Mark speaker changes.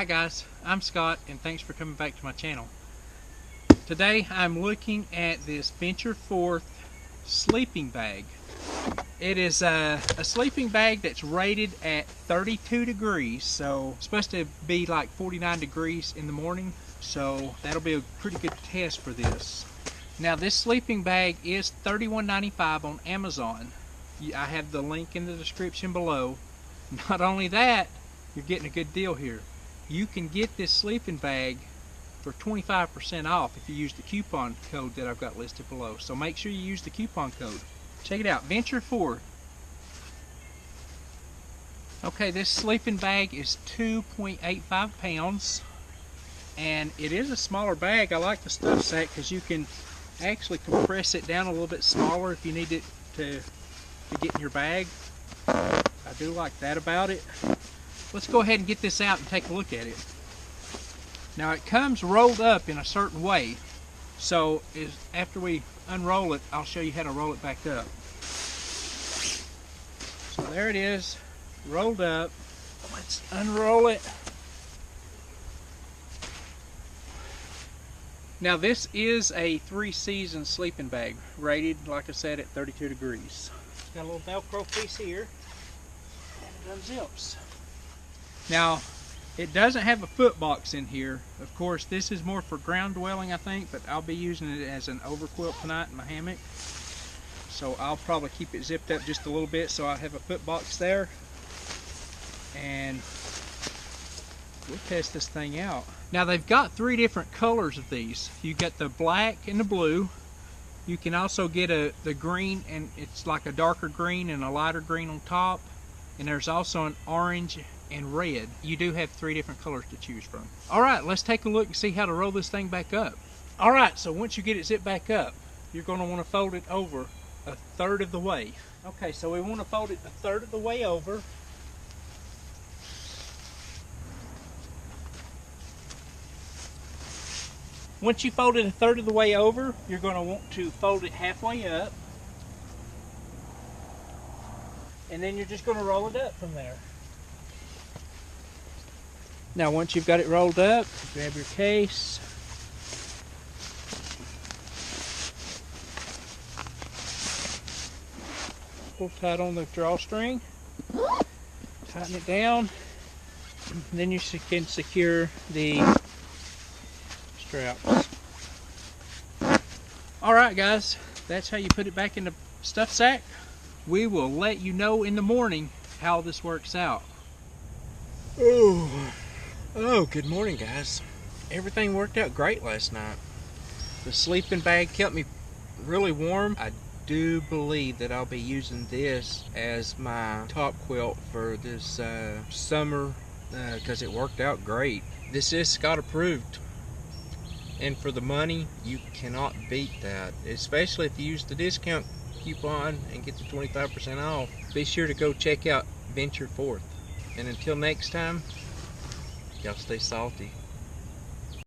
Speaker 1: guys, I'm Scott and thanks for coming back to my channel. Today I'm looking at this Venture Forth sleeping bag. It is a sleeping bag that's rated at 32 degrees, so it's supposed to be like 49 degrees in the morning, so that'll be a pretty good test for this. Now this sleeping bag is $31.95 on Amazon. I have the link in the description below. Not only that, you're getting a good deal here. You can get this sleeping bag for 25% off if you use the coupon code that I've got listed below. So make sure you use the coupon code. Check it out, Venture Forth. Okay, this sleeping bag is 2.85 pounds, and it is a smaller bag. I like the stuff sack because you can actually compress it down a little bit smaller if you need it to get in your bag. I do like that about it. Let's go ahead and get this out and take a look at it. Now it comes rolled up in a certain way, so after we unroll it, I'll show you how to roll it back up. So there it is, rolled up. Let's unroll it. Now this is a 3-season sleeping bag, rated, like I said, at 32 degrees. It's got a little Velcro piece here, and it unzips. Now, it doesn't have a foot box in here. Of course, this is more for ground dwelling, I think, but I'll be using it as an overquilt tonight in my hammock. So I'll probably keep it zipped up just a little bit so I have a foot box there. And we'll test this thing out. Now they've got 3 different colors of these. You got the black and the blue. You can also get the green, and it's like a darker green and a lighter green on top. And there's also an orange and red. You do have 3 different colors to choose from. Alright, let's take a look and see how to roll this thing back up. Alright, so once you get it zipped back up, you're going to want to fold it over 1/3 of the way. Okay, so we want to fold it 1/3 of the way over. Once you fold it 1/3 of the way over, you're going to want to fold it halfway up. And then you're just going to roll it up from there. Now once you've got it rolled up, grab your case. Pull tight on the drawstring. Tighten it down. And then you can secure the straps. Alright guys, that's how you put it back in the stuff sack. We will let you know in the morning how this works out. Oh, good morning guys. Everything worked out great last night. The sleeping bag kept me really warm. I do believe that I'll be using this as my top quilt for this summer because it worked out great. This is Scott approved. And for the money, you cannot beat that. Especially if you use the discount coupon and get the 25% off. Be sure to go check out Venture Forth. And until next time, y'all stay salty.